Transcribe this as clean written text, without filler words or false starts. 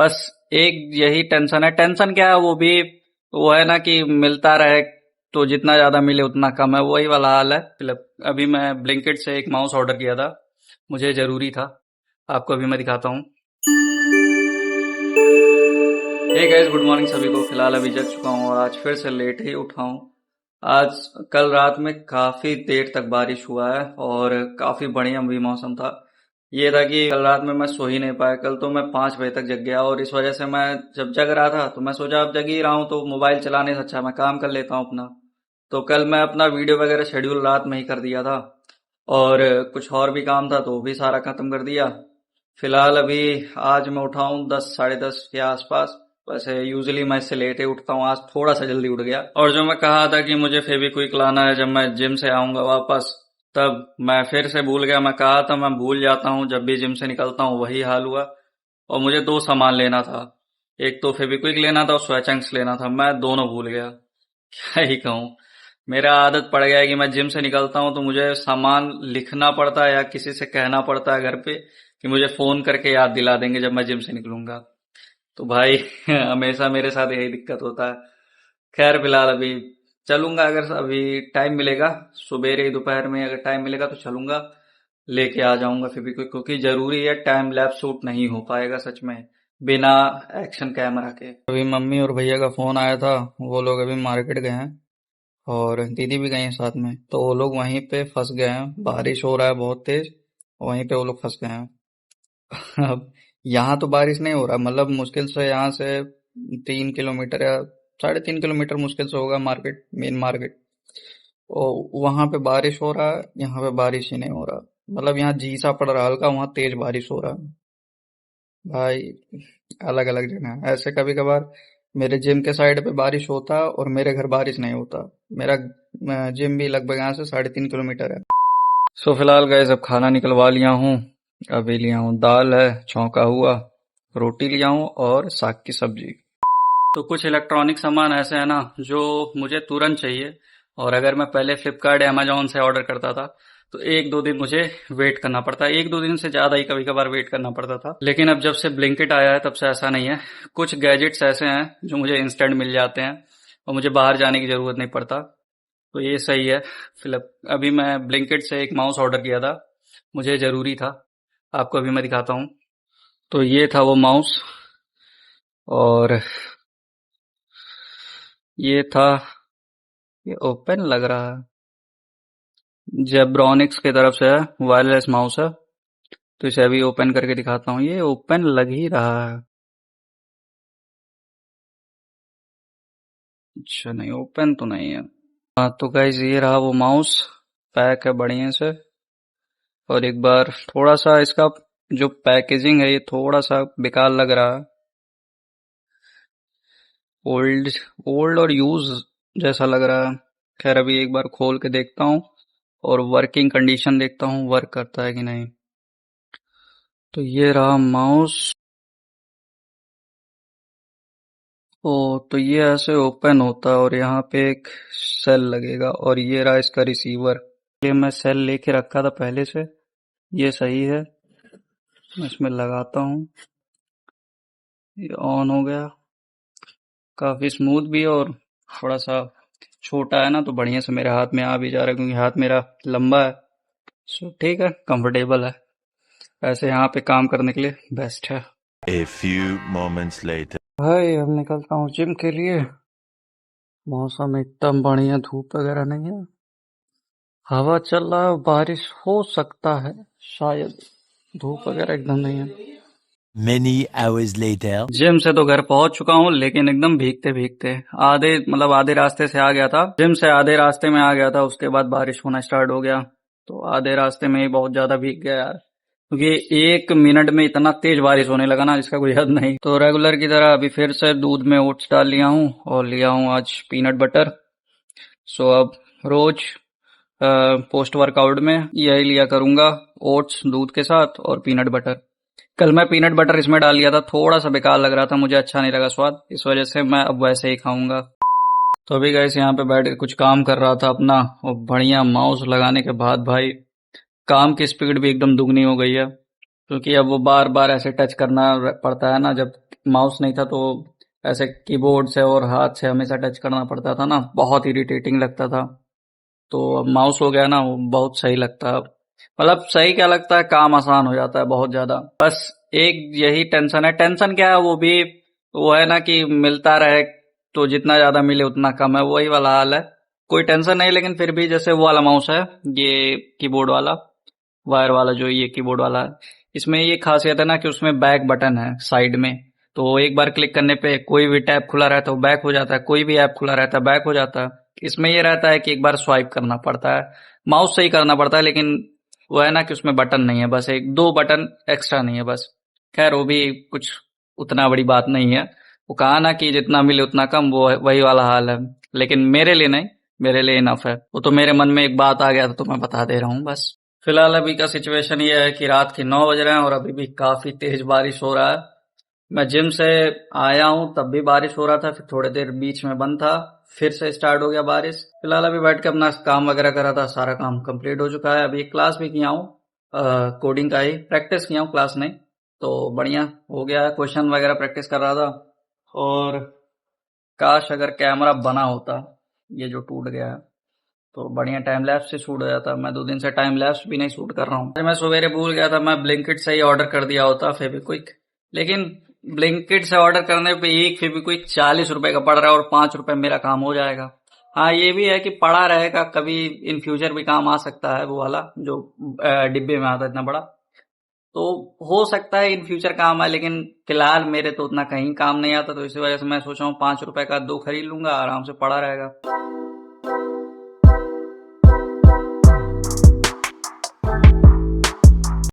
बस एक यही टेंशन है। टेंशन क्या है, वो है ना कि मिलता रहे तो जितना ज्यादा मिले उतना कम है, वही वाला हाल है। मतलब अभी मैं ब्लिंकिट से एक माउस ऑर्डर किया था, मुझे जरूरी था। आपको अभी मैं दिखाता हूँ। हे गाइस, गुड मॉर्निंग सभी को। फिलहाल अभी जग चुका हूँ और आज फिर से लेट ही उठा हूँ। आज कल रात में काफी देर तक बारिश हुआ है और काफी बढ़िया भी मौसम था। ये था कि कल रात में मैं सो ही नहीं पाया। कल तो मैं 5 बजे तक जग गया और इस वजह से मैं जब जग रहा था तो मैं सोचा अब जग ही रहा हूँ तो मोबाइल चलाने से अच्छा मैं काम कर लेता हूँ अपना। तो कल मैं अपना वीडियो वगैरह शेड्यूल रात में ही कर दिया था और कुछ और भी काम था तो वो भी सारा खत्म कर दिया। फिलहाल अभी आज मैं उठा हूँ 10 साढ़े 10 के आसपास। वैसे यूजुअली मैं इससे लेट ही उठता हूँ, आज थोड़ा सा जल्दी उठ गया। और जो मैं कहा था कि मुझे फेविक्विक लाना है जब मैं जिम से आऊंगा वापस, तब मैं फिर से भूल गया। मैं कहा था मैं भूल जाता हूँ जब भी जिम से निकलता हूँ, वही हाल हुआ। और मुझे 2 सामान लेना था, एक तो फेविक्विक लेना था और स्वैचंक्स लेना था, मैं दोनों भूल गया। क्या ही कहूँ, मेरा आदत पड़ गया है कि मैं जिम से निकलता हूँ तो मुझे सामान लिखना पड़ता है या किसी से कहना पड़ता है घर पे कि मुझे फोन करके याद दिला देंगे जब मैं जिम से निकलूंगा। तो भाई हमेशा मेरे साथ यही दिक्कत होता है। खैर फिलहाल अभी चलूंगा, अगर अभी टाइम मिलेगा सुबेरे दोपहर में अगर टाइम मिलेगा तो चलूंगा, लेके आ जाऊंगा फिर भी, क्योंकि जरूरी है। टाइम लैप्स शूट नहीं हो पाएगा सच में बिना एक्शन कैमरा के। अभी मम्मी और भैया का फोन आया था, वो लोग अभी मार्केट गए हैं और दीदी भी गई हैं साथ में, तो वो लोग वहीं पे फंस गए हैं। बारिश हो रहा है बहुत तेज, वहीं पे वो लोग फंस गए हैं। अब यहाँ तो बारिश नहीं हो रहा, मतलब मुश्किल से यहाँ से 3 किलोमीटर या 3.5 किलोमीटर मुश्किल से होगा मार्केट, मेन मार्केट। और वहां पे बारिश हो रहा है, यहाँ पे बारिश ही नहीं हो रहा। मतलब यहाँ झीसा पड़ रहा है हल्का, वहाँ तेज बारिश हो रहा है। भाई अलग अलग जगह है। ऐसे कभी कभार मेरे जिम के साइड पे बारिश होता और मेरे घर बारिश नहीं होता। मेरा जिम भी लगभग यहाँ से 3.5 किलोमीटर है। सो फिलहाल गैस अब खाना निकलवा लिया हूँ। अभी लिया हूँ दाल है छौंका हुआ, रोटी लिया हूँ और साग की सब्जी। तो कुछ इलेक्ट्रॉनिक सामान ऐसे है ना जो मुझे तुरंत चाहिए, और अगर मैं पहले फ्लिपकार्ट या अमेजोन से ऑर्डर करता था तो 1-2 दिन मुझे वेट करना पड़ता है, 1-2 दिन से ज्यादा ही कभी कभार वेट करना पड़ता था। लेकिन अब जब से ब्लिंकिट आया है तब से ऐसा नहीं है। कुछ गैजेट्स ऐसे हैं जो मुझे इंस्टेंट मिल जाते हैं और मुझे बाहर जाने की जरूरत नहीं पड़ता, तो ये सही है। फिलहाल अभी मैं ब्लिंकिट से एक माउस ऑर्डर किया था, मुझे जरूरी था। आपको अभी मैं दिखाता हूँ। तो ये था वो माउस, और ये था, ये ओपन लग रहा है, जेब्रॉनिक्स की तरफ से है, वायरलेस माउस है। तो इसे अभी ओपन करके दिखाता हूँ, ये ओपन लग ही रहा है। अच्छा नहीं, ओपन तो नहीं है। हाँ तो गाइज ये रहा वो माउस, पैक है बढ़िया से। और एक बार थोड़ा सा इसका जो पैकेजिंग है ये थोड़ा सा बेकार लग रहा है, ओल्ड ओल्ड और यूज जैसा लग रहा है। खैर अभी एक बार खोल के देखता हूँ और वर्किंग कंडीशन देखता हूँ वर्क करता है कि नहीं। तो ये रहा माउस। ओ, तो ये ऐसे ओपन होता है और यहाँ पे एक सेल लगेगा, और ये रहा इसका रिसीवर। ये मैं सेल लेके रखा था पहले से, ये सही है। मैं इसमें लगाता हूँ, ये ऑन हो गया। काफी स्मूथ भी है और थोड़ा सा छोटा है ना, तो बढ़िया से मेरे हाथ में आ भी जा रहा है क्योंकि हाथ मेरा लंबा है। सो ठीक है, कंफर्टेबल है, ऐसे यहाँ पे काम करने के लिए बेस्ट है। A few moments later. भाई अब निकलता हूँ जिम के लिए। मौसम एकदम बढ़िया, धूप वगैरह नहीं है, हवा चल रहा है, बारिश हो सकता है शायद, धूप वगैरह एकदम नहीं है। Many hours later. जिम से तो घर पहुंच चुका हूँ, लेकिन एकदम भीगते भीगते, आधे रास्ते से आ गया था, जिम से आधे रास्ते में आ गया था, उसके बाद बारिश होना स्टार्ट हो गया। तो आधे रास्ते में ही बहुत ज्यादा भीग गया यार, क्योंकि 1 मिनट में इतना तेज बारिश होने लगा ना जिसका कोई हद नहीं। तो रेगुलर की तरह अभी फिर से दूध में ओट्स डाल लिया हूँ और लिया हूँ आज पीनट बटर। सो अब रोज पोस्ट वर्कआउट में यही लिया करूंगा, ओट्स दूध के साथ और पीनट बटर। कल मैं पीनट बटर इसमें डाल लिया था, थोड़ा सा बेकार लग रहा था, मुझे अच्छा नहीं लगा स्वाद, इस वजह से मैं अब वैसे ही खाऊंगा। तो अभी गाइस यहाँ पे बैठ के कुछ काम कर रहा था अपना, और बढ़िया माउस लगाने के बाद भाई काम की स्पीड भी एकदम दुगनी हो गई है, क्योंकि अब वो बार बार ऐसे टच करना पड़ता है ना जब माउस नहीं था तो ऐसे कीबोर्ड से और हाथ से हमेशा टच करना पड़ता था ना, बहुत इरिटेटिंग लगता था। तो अब माउस हो गया ना, वो बहुत सही लगता है। मतलब सही क्या लगता है, काम आसान हो जाता है बहुत ज्यादा। बस एक यही टेंशन है। टेंशन क्या है, वो भी वो है ना कि मिलता रहे तो जितना ज्यादा मिले उतना कम है, वही वाला हाल है। कोई टेंशन नहीं, लेकिन फिर भी जैसे वो वाला माउस है, ये कीबोर्ड वाला, वायर वाला जो ये कीबोर्ड वाला है, इसमें ये खासियत है ना कि उसमें बैक बटन है साइड में। तो एक बार क्लिक करने पे कोई भी टैब खुला रहता है वो बैक हो जाता है, कोई भी ऐप खुला रहता है बैक हो जाता है। इसमें ये रहता है कि एक बार स्वाइप करना पड़ता है, माउस से ही करना पड़ता है, लेकिन वो है ना कि उसमें बटन नहीं है, बस एक दो बटन एक्स्ट्रा नहीं है बस। खैर वो भी कुछ उतना बड़ी बात नहीं है। वो कहा ना कि जितना मिले उतना कम, वो वही वाला हाल है। लेकिन मेरे लिए नहीं, मेरे लिए इनफ है। वो तो मेरे मन में एक बात आ गया था तो मैं बता दे रहा हूँ बस। फिलहाल अभी का सिचुएशन ये है कि रात के 9 बज रहे हैं और अभी भी काफी तेज बारिश हो रहा है। मैं जिम से आया हूँ तब भी बारिश हो रहा था, फिर थोड़ी देर बीच में बंद था, फिर से स्टार्ट हो गया बारिश। फिलहाल अभी बैठ के अपना काम वगैरह कर रहा था, सारा काम कंप्लीट हो चुका है। अभी एक क्लास भी किया हूँ, कोडिंग का ही प्रैक्टिस किया हूँ, क्लास नहीं। तो बढ़िया हो गया है, क्वेश्चन वगैरह प्रैक्टिस कर रहा था। और काश अगर कैमरा बना होता, ये जो टूट गया है, तो बढ़िया टाइम लैप्स से शूट हो जाता। मैं 2 दिन से टाइम लैप्स भी नहीं शूट कर रहा हूँ। मैं सवेरे भूल गया था, मैं ब्लिंकिट से ही ऑर्डर कर दिया होता फेविक्विक। लेकिन ब्लिंकिट से ऑर्डर करने पे एक फेविक्विक 40 रुपए का पड़ रहा है और 5 रुपए मेरा काम हो जाएगा। हाँ ये भी है कि पड़ा रहेगा, कभी इन फ्यूचर भी काम आ सकता है, वो वाला जो डिब्बे में आता है इतना बड़ा। तो हो सकता है इन फ्यूचर काम आए, लेकिन फिलहाल मेरे तो उतना कहीं काम नहीं आता। तो इसी वजह से मैं सोचा हूँ 5 रुपए का 2 खरीद लूंगा, आराम से पड़ा रहेगा।